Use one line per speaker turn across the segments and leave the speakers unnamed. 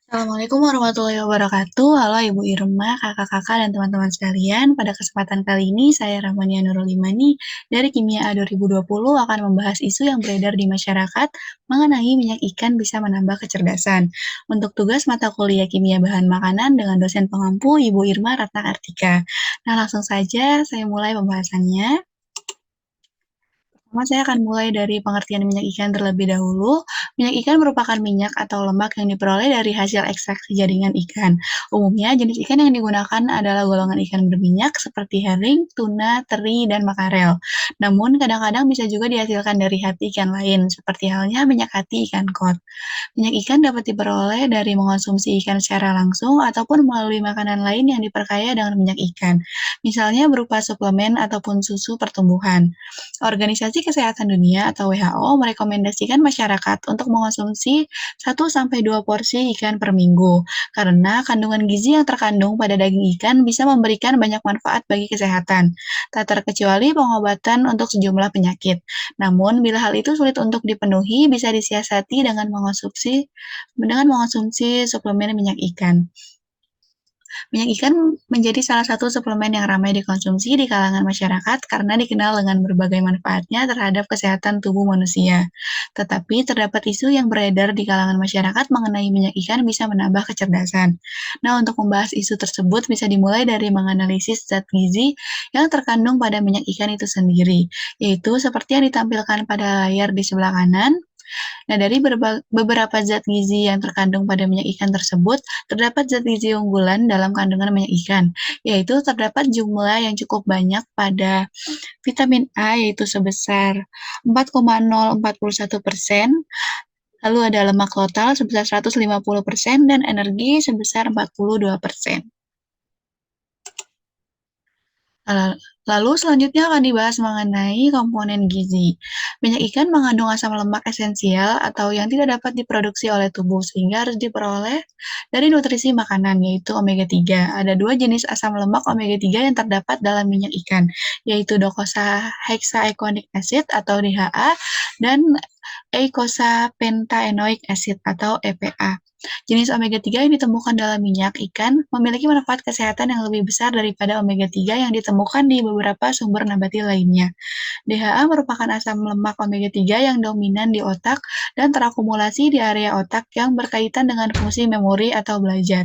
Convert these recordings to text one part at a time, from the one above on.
Assalamualaikum warahmatullahi wabarakatuh. Halo Ibu Irma, kakak-kakak, dan teman-teman sekalian. Pada kesempatan kali ini, saya Rahmania Nurul Imani dari Kimia A 2020 akan membahas isu yang beredar di masyarakat mengenai minyak ikan bisa menambah kecerdasan. Untuk tugas mata kuliah Kimia Bahan Makanan dengan dosen pengampu Ibu Irma Ratna Artika. Nah, langsung saja saya mulai pembahasannya. Pertama, saya akan mulai dari pengertian minyak ikan terlebih dahulu. Minyak ikan merupakan minyak atau lemak yang diperoleh dari hasil ekstraksi jaringan ikan. Umumnya, jenis ikan yang digunakan adalah golongan ikan berminyak seperti herring, tuna, teri, dan makarel. Namun, kadang-kadang bisa juga dihasilkan dari hati ikan lain, seperti halnya minyak hati ikan kod. Minyak ikan dapat diperoleh dari mengonsumsi ikan secara langsung ataupun melalui makanan lain yang diperkaya dengan minyak ikan, misalnya berupa suplemen ataupun susu pertumbuhan. Organisasi Kesehatan Dunia atau WHO merekomendasikan masyarakat untuk mengonsumsi 1-2 porsi ikan per minggu, karena kandungan gizi yang terkandung pada daging ikan bisa memberikan banyak manfaat bagi kesehatan, tak terkecuali pengobatan untuk sejumlah penyakit. Namun, bila hal itu sulit untuk dipenuhi, bisa disiasati dengan mengonsumsi suplemen minyak ikan. Minyak ikan menjadi salah satu suplemen yang ramai dikonsumsi di kalangan masyarakat karena dikenal dengan berbagai manfaatnya terhadap kesehatan tubuh manusia. Tetapi terdapat isu yang beredar di kalangan masyarakat mengenai minyak ikan bisa menambah kecerdasan. Nah, untuk membahas isu tersebut bisa dimulai dari menganalisis zat gizi yang terkandung pada minyak ikan itu sendiri, yaitu seperti yang ditampilkan pada layar di sebelah kanan. Nah, dari beberapa zat gizi yang terkandung pada minyak ikan tersebut, terdapat zat gizi unggulan dalam kandungan minyak ikan, yaitu terdapat jumlah yang cukup banyak pada vitamin A, yaitu sebesar 4,041%, lalu ada lemak total sebesar 150%, dan energi sebesar 42%. Lalu selanjutnya akan dibahas mengenai komponen gizi. Minyak ikan mengandung asam lemak esensial atau yang tidak dapat diproduksi oleh tubuh sehingga harus diperoleh dari nutrisi makanan, yaitu omega 3. Ada dua jenis asam lemak omega 3 yang terdapat dalam minyak ikan, yaitu docosahexaenoic acid atau DHA dan eicosapentaenoic acid atau EPA. Jenis omega 3 yang ditemukan dalam minyak ikan memiliki manfaat kesehatan yang lebih besar daripada omega 3 yang ditemukan di beberapa sumber nabati lainnya. DHA merupakan asam lemak omega 3 yang dominan di otak dan terakumulasi di area otak yang berkaitan dengan fungsi memori atau belajar.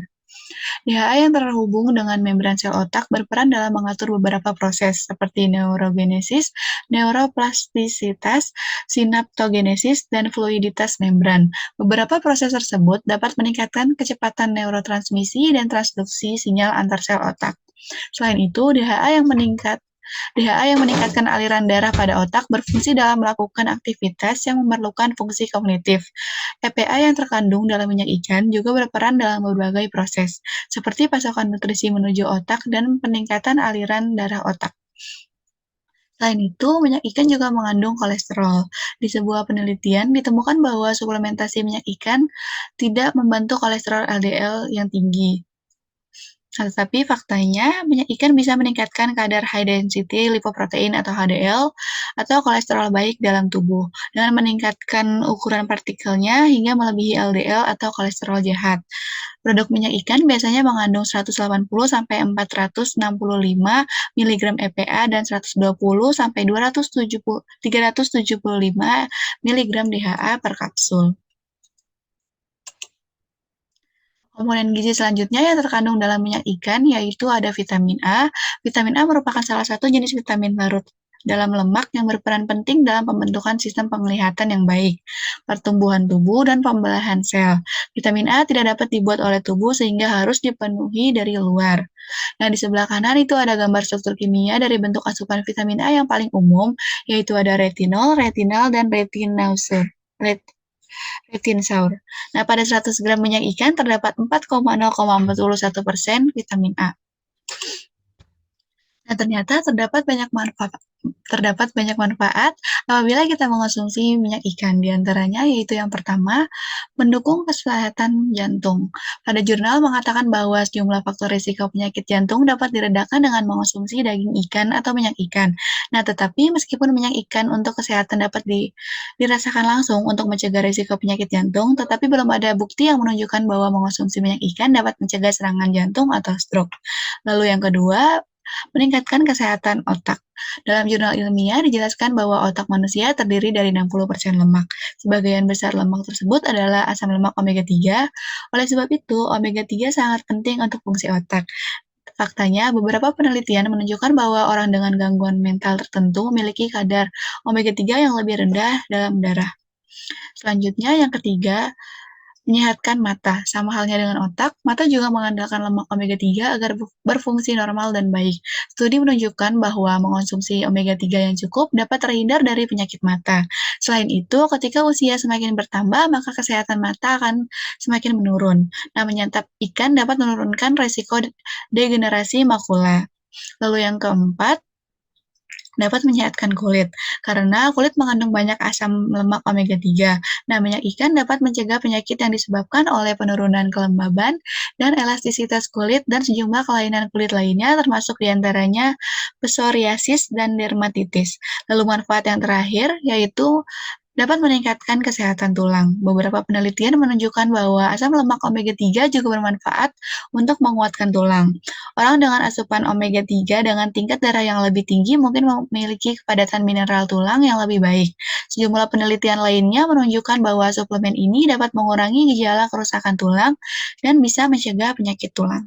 DHA yang terhubung dengan membran sel otak berperan dalam mengatur beberapa proses seperti neurogenesis, neuroplastisitas, sinaptogenesis, dan fluiditas membran. Beberapa proses tersebut dapat meningkatkan kecepatan neurotransmisi dan transduksi sinyal antar sel otak. Selain itu, DHA yang meningkatkan aliran darah pada otak berfungsi dalam melakukan aktivitas yang memerlukan fungsi kognitif. EPA yang terkandung dalam minyak ikan juga berperan dalam berbagai proses, seperti pasokan nutrisi menuju otak dan peningkatan aliran darah otak. Selain itu, minyak ikan juga mengandung kolesterol. Di sebuah penelitian ditemukan bahwa suplementasi minyak ikan tidak membantu kolesterol LDL yang tinggi. Tetapi faktanya, minyak ikan bisa meningkatkan kadar high density lipoprotein atau HDL atau kolesterol baik dalam tubuh dengan meningkatkan ukuran partikelnya hingga melebihi LDL atau kolesterol jahat. Produk minyak ikan biasanya mengandung 180 sampai 465 mg EPA dan 120 sampai 375 mg DHA per kapsul. Komponen gizi selanjutnya yang terkandung dalam minyak ikan yaitu ada vitamin A. Vitamin A merupakan salah satu jenis vitamin larut dalam lemak yang berperan penting dalam pembentukan sistem penglihatan yang baik, pertumbuhan tubuh, dan pembelahan sel. Vitamin A tidak dapat dibuat oleh tubuh sehingga harus dipenuhi dari luar. Nah, di sebelah kanan itu ada gambar struktur kimia dari bentuk asupan vitamin A yang paling umum, yaitu ada retinol, retinal, dan retinsaur. Nah, pada 100 gram minyak ikan terdapat 4,041% vitamin A. Nah, ternyata terdapat banyak manfaat apabila kita mengonsumsi minyak ikan. Di antaranya yaitu yang pertama, mendukung kesehatan jantung. Pada jurnal mengatakan bahwa sejumlah faktor risiko penyakit jantung dapat diredakan dengan mengonsumsi daging ikan atau minyak ikan. Nah, tetapi meskipun minyak ikan untuk kesehatan dapat dirasakan langsung untuk mencegah risiko penyakit jantung, tetapi belum ada bukti yang menunjukkan bahwa mengonsumsi minyak ikan dapat mencegah serangan jantung atau stroke. Lalu yang kedua, meningkatkan kesehatan otak. Dalam jurnal ilmiah dijelaskan bahwa otak manusia terdiri dari 60% lemak. Sebagian besar lemak tersebut adalah asam lemak omega 3. Oleh sebab itu, omega 3 sangat penting untuk fungsi otak. Faktanya, beberapa penelitian menunjukkan bahwa orang dengan gangguan mental tertentu memiliki kadar omega 3 yang lebih rendah dalam darah. Selanjutnya, yang ketiga, menyehatkan mata. Sama halnya dengan otak, mata juga mengandalkan lemak omega 3 agar berfungsi normal dan baik. Studi menunjukkan bahwa mengonsumsi omega 3 yang cukup dapat terhindar dari penyakit mata. Selain itu, ketika usia semakin bertambah, maka kesehatan mata akan semakin menurun. Nah, menyantap ikan dapat menurunkan risiko degenerasi makula. Lalu yang keempat, dapat menyehatkan kulit, karena kulit mengandung banyak asam lemak omega 3. Nah, minyak ikan dapat mencegah penyakit yang disebabkan oleh penurunan kelembaban dan elastisitas kulit dan sejumlah kelainan kulit lainnya termasuk diantaranya psoriasis dan dermatitis. Lalu manfaat yang terakhir yaitu dapat meningkatkan kesehatan tulang. Beberapa penelitian menunjukkan bahwa asam lemak omega 3 juga bermanfaat untuk menguatkan tulang. Orang dengan asupan omega 3 dengan tingkat darah yang lebih tinggi mungkin memiliki kepadatan mineral tulang yang lebih baik. Sejumlah penelitian lainnya menunjukkan bahwa suplemen ini dapat mengurangi gejala kerusakan tulang dan bisa mencegah penyakit tulang.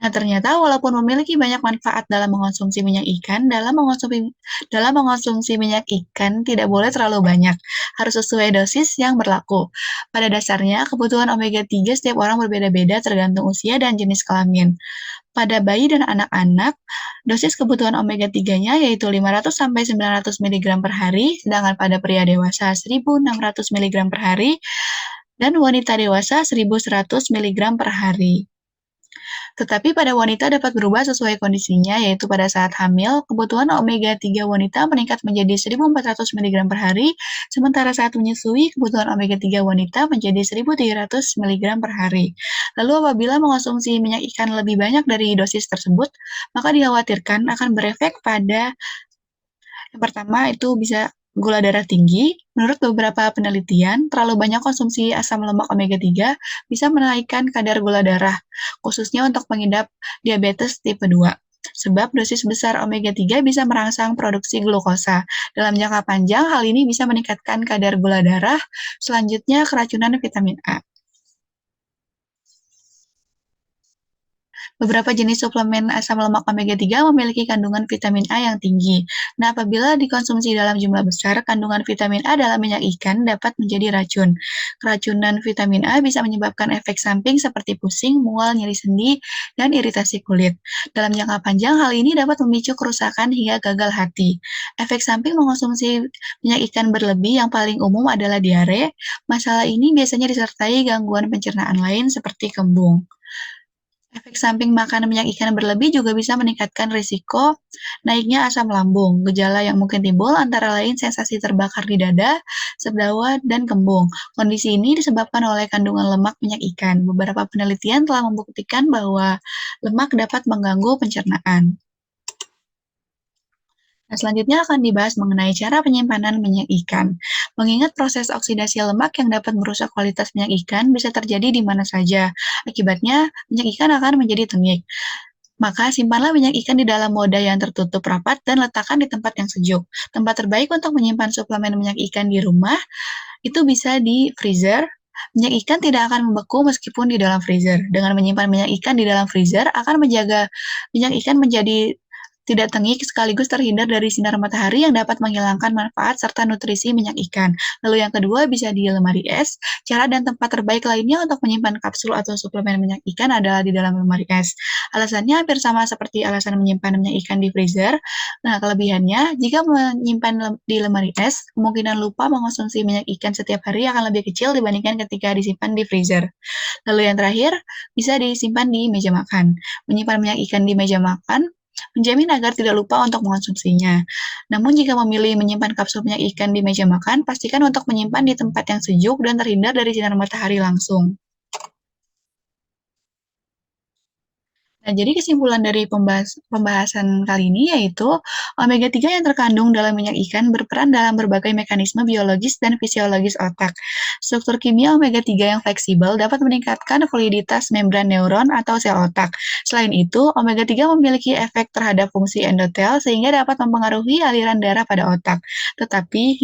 Nah, ternyata walaupun memiliki banyak manfaat dalam mengonsumsi minyak ikan, dalam mengonsumsi minyak ikan tidak boleh terlalu banyak, harus sesuai dosis yang berlaku. Pada dasarnya, kebutuhan omega 3 setiap orang berbeda-beda tergantung usia dan jenis kelamin. Pada bayi dan anak-anak, dosis kebutuhan omega 3-nya yaitu 500 sampai 900 mg per hari, sedangkan pada pria dewasa 1.600 mg per hari dan wanita dewasa 1.100 mg per hari. Tetapi pada wanita dapat berubah sesuai kondisinya, yaitu pada saat hamil, kebutuhan omega 3 wanita meningkat menjadi 1.400 mg per hari, sementara saat menyusui, kebutuhan omega 3 wanita menjadi 1.300 mg per hari. Lalu apabila mengonsumsi minyak ikan lebih banyak dari dosis tersebut, maka dikhawatirkan akan berefek pada yang pertama itu bisa gula darah tinggi. Menurut beberapa penelitian, terlalu banyak konsumsi asam lemak omega 3 bisa menaikkan kadar gula darah, khususnya untuk pengidap diabetes tipe 2. Sebab dosis besar omega 3 bisa merangsang produksi glukosa. Dalam jangka panjang, hal ini bisa meningkatkan kadar gula darah. Selanjutnya, keracunan vitamin A. Beberapa jenis suplemen asam lemak omega 3 memiliki kandungan vitamin A yang tinggi. Nah, apabila dikonsumsi dalam jumlah besar, kandungan vitamin A dalam minyak ikan dapat menjadi racun. Keracunan vitamin A bisa menyebabkan efek samping seperti pusing, mual, nyeri sendi, dan iritasi kulit. Dalam jangka panjang, hal ini dapat memicu kerusakan hingga gagal hati. Efek samping mengonsumsi minyak ikan berlebih yang paling umum adalah diare. Masalah ini biasanya disertai gangguan pencernaan lain seperti kembung. Efek samping makan minyak ikan berlebih juga bisa meningkatkan risiko naiknya asam lambung. Gejala yang mungkin timbul antara lain sensasi terbakar di dada, sedawa, dan kembung. Kondisi ini disebabkan oleh kandungan lemak minyak ikan. Beberapa penelitian telah membuktikan bahwa lemak dapat mengganggu pencernaan. Nah, selanjutnya akan dibahas mengenai cara penyimpanan minyak ikan. Mengingat proses oksidasi lemak yang dapat merusak kualitas minyak ikan bisa terjadi di mana saja. Akibatnya, minyak ikan akan menjadi tengik. Maka simpanlah minyak ikan di dalam wadah yang tertutup rapat dan letakkan di tempat yang sejuk. Tempat terbaik untuk menyimpan suplemen minyak ikan di rumah itu bisa di freezer. Minyak ikan tidak akan membeku meskipun di dalam freezer. Dengan menyimpan minyak ikan di dalam freezer akan menjaga minyak ikan menjadi tidak tengik sekaligus terhindar dari sinar matahari yang dapat menghilangkan manfaat serta nutrisi minyak ikan. Lalu yang kedua bisa di lemari es. Cara dan tempat terbaik lainnya untuk menyimpan kapsul atau suplemen minyak ikan adalah di dalam lemari es. Alasannya hampir sama seperti alasan menyimpan minyak ikan di freezer. Nah, kelebihannya, jika menyimpan di lemari es, kemungkinan lupa mengonsumsi minyak ikan setiap hari akan lebih kecil dibandingkan ketika disimpan di freezer. Lalu yang terakhir, bisa disimpan di meja makan. Menyimpan minyak ikan di meja makan menjamin agar tidak lupa untuk mengonsumsinya. Namun jika memilih menyimpan kapsul minyak ikan di meja makan, pastikan untuk menyimpan di tempat yang sejuk dan terhindar dari sinar matahari langsung. Nah, jadi kesimpulan dari pembahasan kali ini yaitu omega 3 yang terkandung dalam minyak ikan berperan dalam berbagai mekanisme biologis dan fisiologis otak. Struktur kimia omega 3 yang fleksibel dapat meningkatkan validitas membran neuron atau sel otak. Selain itu, omega 3 memiliki efek terhadap fungsi endotel sehingga dapat mempengaruhi aliran darah pada otak. Tetapi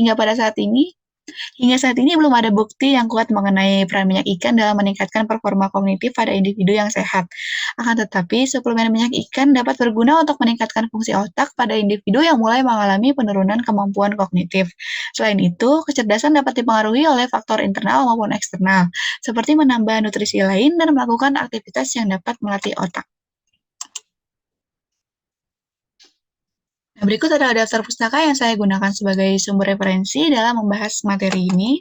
Hingga saat ini belum ada bukti yang kuat mengenai peran minyak ikan dalam meningkatkan performa kognitif pada individu yang sehat. Akan tetapi, suplemen minyak ikan dapat berguna untuk meningkatkan fungsi otak pada individu yang mulai mengalami penurunan kemampuan kognitif. Selain itu, kecerdasan dapat dipengaruhi oleh faktor internal maupun eksternal, seperti menambah nutrisi lain dan melakukan aktivitas yang dapat melatih otak. Nah, berikut adalah daftar pustaka yang saya gunakan sebagai sumber referensi dalam membahas materi ini.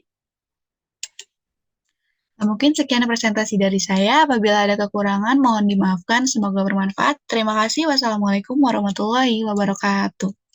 Nah, mungkin sekian presentasi dari saya. Apabila ada kekurangan, mohon dimaafkan. Semoga bermanfaat. Terima kasih. Wassalamualaikum warahmatullahi wabarakatuh.